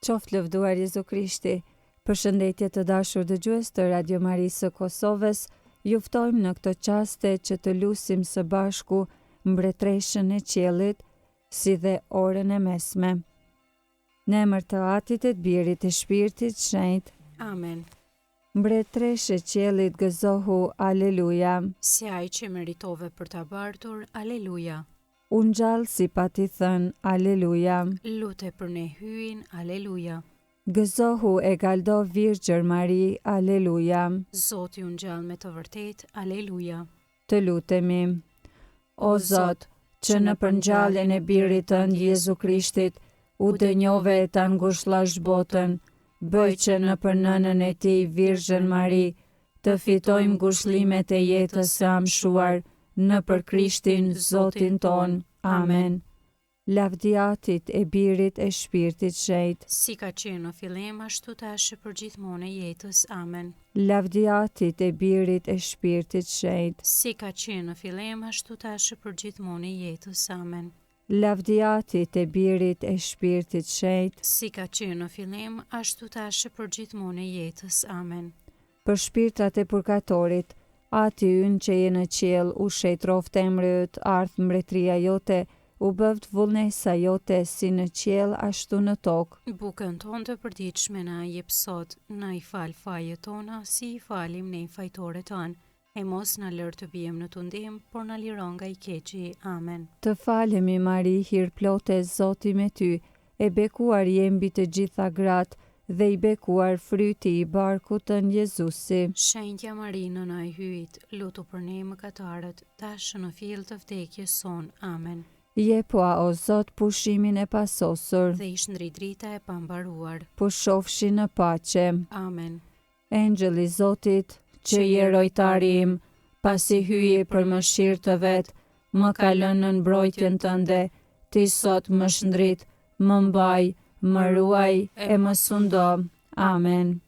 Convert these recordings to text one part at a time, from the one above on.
Qoftë lëvduar Jezu Krishti. Përshëndetje të dashur dëgjues të Radio Marisë së Kosovës, ju ftojmë në këtë çaste që të lusim së bashku mbretreshën e qiellit, si dhe orën e mesme. Në emër të Atit e të Birit e Shpirtit Shenjtë. Amen. Mbretreshe qiellit, gëzohu, aleluja. Si ai që meritove për ta bartur, aleluja. Unë gjallë si pa ti thënë, aleluja. Lute për ne hyin, aleluja. Gëzohu e galdo Virgjër Mari, aleluja. Zoti unë gjallë me të vërtet, aleluja. Të lutemi. O Zot, që në përngjalljen e birit tënd Jezu Krishtit, u dënjove e ta ngushëllash botën, bëj që në nënën e tij Virgjën Mari, të fitojmë ngushëllimet e jetës së amshuar, në për Krishtin Zotin ton. Amen. Lavdiatit e Birit e Shpirtit Shenjtë. Si ka qenë në fillim, ashtu tash për gjithmonë e jetës. Amen. Lavdiatit e Birit e Shpirtit Shenjtë. Si ka qenë në fillim, ashtu tash për gjithmonë e jetës. Amen. Lavdiatit e Birit e Shpirtit Shenjtë. Si ka qenë në fillim, ashtu tash për gjithmonë e jetës. Amen. Për shpirtrat e purgatorit, Ati ynë që je në qiell, u shejtroft emri yt, ardh mbretëria jote, u bëft vullnesa jote si në qiell ashtu në tokë. Bukën tonë të përditshme na jep sot, na i fal fajet tona, si i falim ne fajtorët tanë, e mos na lër të bijmë në tundim, por na liron nga i keqi. Amen. Të falemi Mari, hir plote, Zoti me ty, e bekuar je mbi të gjitha gratë, dhe i bekuar fryti i barkut tënd Jezusi. Shenjtja Mari, nëna e hyjit, lutu për ne mëkatarët, tash në fill të vdekjes son. Amen. Jepua o Zot pushimin e pasosur, dhe ish ndri drita e pambaruar. Pushofshi në paqe. Amen. Engjëlli i Zotit, që je rojtari im, pasi hyi për mëshirë të vet, më ka lënë në mbrojtjen tënde, ti sot më shndrit, më mbaj, më ruaj e më sundo. Amen.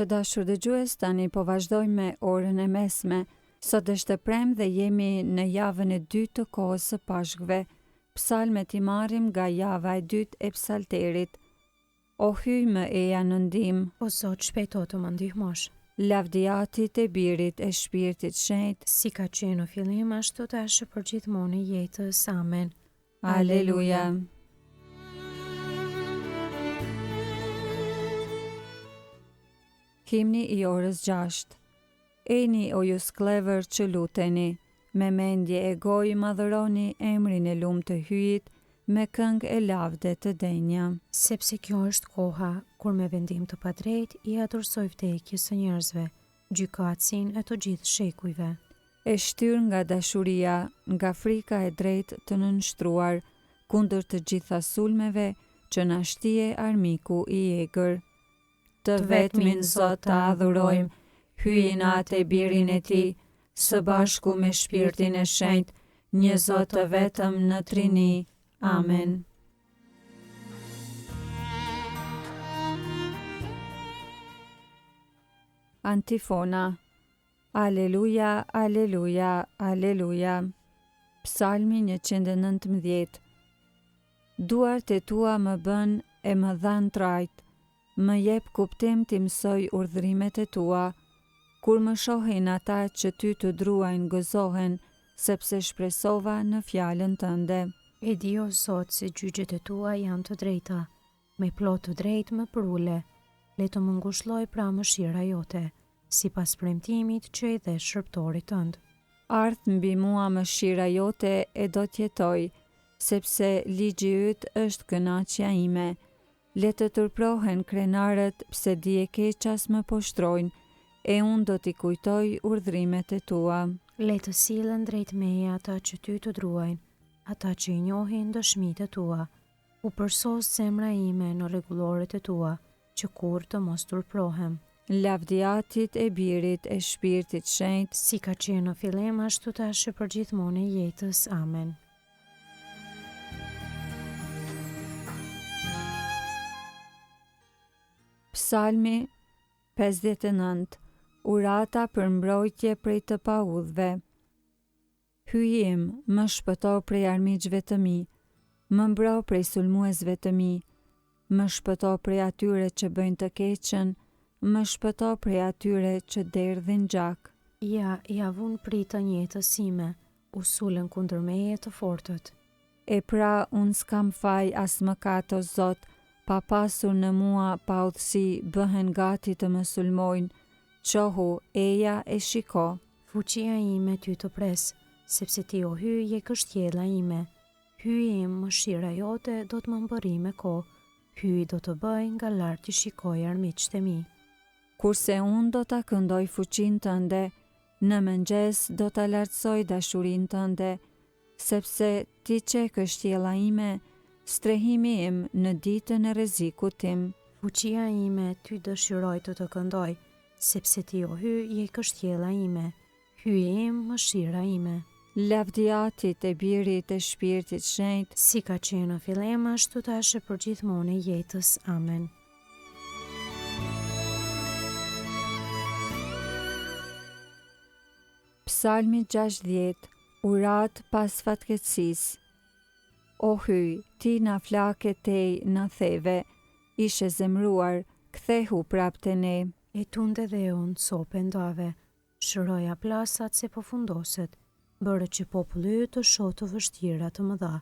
Të dashur dëgjues, tani po vazhdojmë me orën e mesme. Sot është premtë dhe jemi në javën e dytë të kohës së Pashkëve. Psalmet i marrim nga java e dytë e psalterit. O hyj më eja në ndihmë, O Zot, shpejto të më ndihmosh. Lavdiatit e Birit e Shpirtit Shenjtë. Si ka qenë në fillim, ashtu tash për gjithmonë e jetës. Amen. Aleluja. Himni i orës 6. Eni o ju sklever që luteni, me mendje e gojë madhëroni emrin e lumë të hyjit, me këngë e lavde të denja. Sepse kjo është koha, kur me vendim të padrejt i adhursoj vdekjes së njerëzve, gjykatësin e të gjithë shekujve. E shtyr nga dashuria, nga frika e drejtë të nënshtruar, kundër të gjitha sulmeve që na shtije armiku i egër. Të vetmin Zot të adhurojmë, hyjin atë e Birin e tij, së bashku me Shpirtin e Shenjtë, një Zot të vetëm në Trini. Amen. Antifona. Aleluja, aleluja, aleluja. Psalmi 119. Duart e tua më bën e më dhan trajt, më jep kuptim t'i mësoj urdhrimet e tua, kur më shohin ata që ty të druajnë gëzohen, sepse shpresova në fjalën tënde. E di o Zot se gjyqjet e tua janë të drejta, me plot të drejtë më përule, le të më ngushëlloj pra mëshira jote, sipas premtimit që i dhe shërptorit tënd. Ardh mbi mua mëshira jote e do t'jetoj, sepse ligji yt është kënaqja ime. Le të turprohen krenarët, pse dije keqas më poshtrojnë, e unë do t'i kujtoj urdhrimet e tua. Le të sillen drejt meje ata që ty të druajnë, ata që i njohin dëshmitë e tua. U përsos zemra ime në rregulloret e tua, që kur të mos turprohem. Lavdiatit e Birit e Shpirtit Shenjtë, Si ka qenë në fillim, ashtu tash e për gjithmonë e jetës. Amen. Psalmi 59. Urata për mbrojtje prej të paudhve. Hyj im, më shpëto prej armiqve të mi, më mbro prej sulmuesve të mi, më shpëto prej atyre që bëjnë të keqen, më shpëto prej atyre që derdhin gjak. Ja vun pritën jetës sime, u sulën kundër meje të fortët. E pra unë s'kam faj as mëkat o Zot, pa pasur në mua pa udhësi bëhen gati të më sulmojnë, qohu eja e shiko. Fuqia ime ty të pres, sepse ti o hyj je kështjella ime. Hyj im, mëshira jote do të më mbërri me kohë. Hyj do të bëj nga lart të shikoj armiqtë e mi. Kurse unë do ta këndoj fuqinë tënde, në mëngjes do ta lartësoj dashurinë tënde, sepse ti që kështjella ime, strehimi im në ditën e rrezikut tim. Fuqia ime ty dëshiroj të këndoj, sepse ti o hyj je kështjella ime. Hyj im, mëshira ime. Lavdiatit e Birit e Shpirtit Shenjtë, Si ka qenë në fillim, ashtu tash e për gjithmonë e jetës. Amen. Psalmi 60. Urat pas fatkeqësisë. O hyj, ti na flake tej na theve, ishe zemruar, kthehu prap te ne. E tunde dhe unë sope ndave, shëroja plasat se po fundoset, bërë që populli yt të shohë të vështira të mëdha,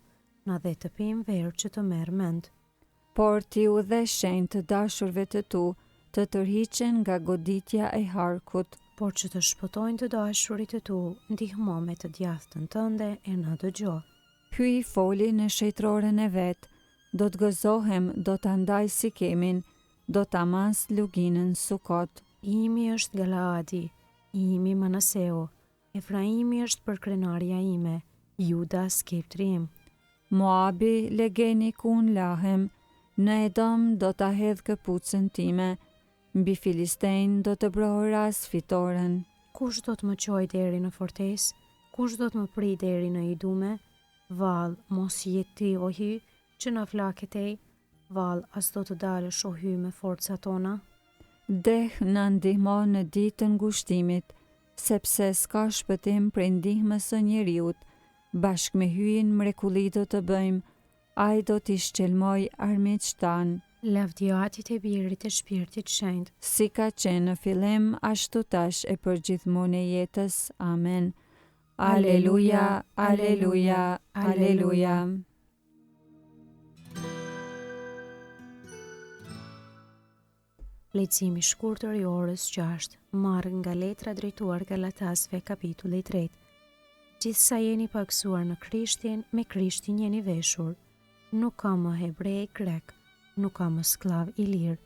na dhe të pim verë që të merr mend. Por ti u dhe shenjë të dashurve të tu, të tërhiqen nga goditja e harkut. Por që të shpëtojnë të dashurit e tu, ndihmo me të djathtën tënde e na dëgjo. Hyj foli në shejtroren e vet, do të gëzohem, do të ndaj Sikemin, do të amas luginën Sukot. Imi është Galaadi, imi Manaseo, Efraimi është përkrenarja ime, Juda skeptri im. Moabi legeni ku unë lahem, në Edom do ta hedh këpucën time, mbi Filistejnë do të brohëras fitoren. Kush do të më qoj deri në fortesë? Kush do të më pri deri në Idume? Val, mos jetë ti o hy, që na flaket e, val, as do të dalësh o hy me forca tona? Deh në ndihmo në ditën ngushtimit, sepse s'ka shpëtim prej ndihmës së njeriut, bashkë me hyjin mrekulli do të bëjmë, ai do t'i shqelmoj armiqtë tanë. Lavdiatit e Birit e Shpirtit Shenjtë, Si ka qenë në fillim, ashtu tash e për gjithmonë e jetës. Amen. Aleluja, aleluja, aleluja. Leximi i shkurtër i orës 6, marrë nga letra drejtuar Galatasve kapitulli 3. Gjithsa jeni paksuar në Krishtin, me Krishtin jeni veshur. Nuk ka më hebrej grek, nuk ka më sklav i lirë,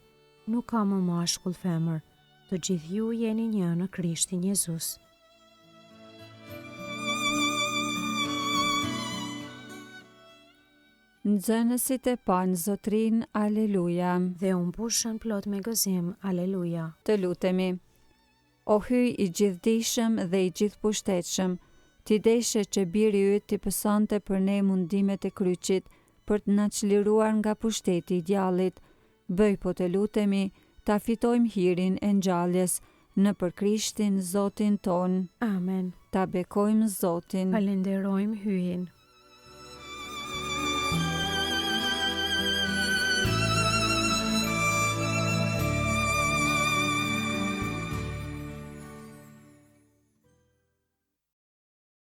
nuk ka më mashkull femër, të gjithë ju jeni një në Krishtin Jezus. Nxënësit e panë Zotrin, aleluja. Dhe u mbushën plot me gëzim, aleluja. Të lutemi. O hyj i gjithdijshëm dhe i gjithpushtetshëm, ti deshe që biri yt t'i pësonte për ne mundimet e kryqit, për të na çliruar nga pushteti i djallit. Bëj, po të lutemi, ta fitojmë hirin e ngjalljes në për Krishtin Zotin ton. Amen. Ta bekojmë Zotin. Falenderojmë hyjin.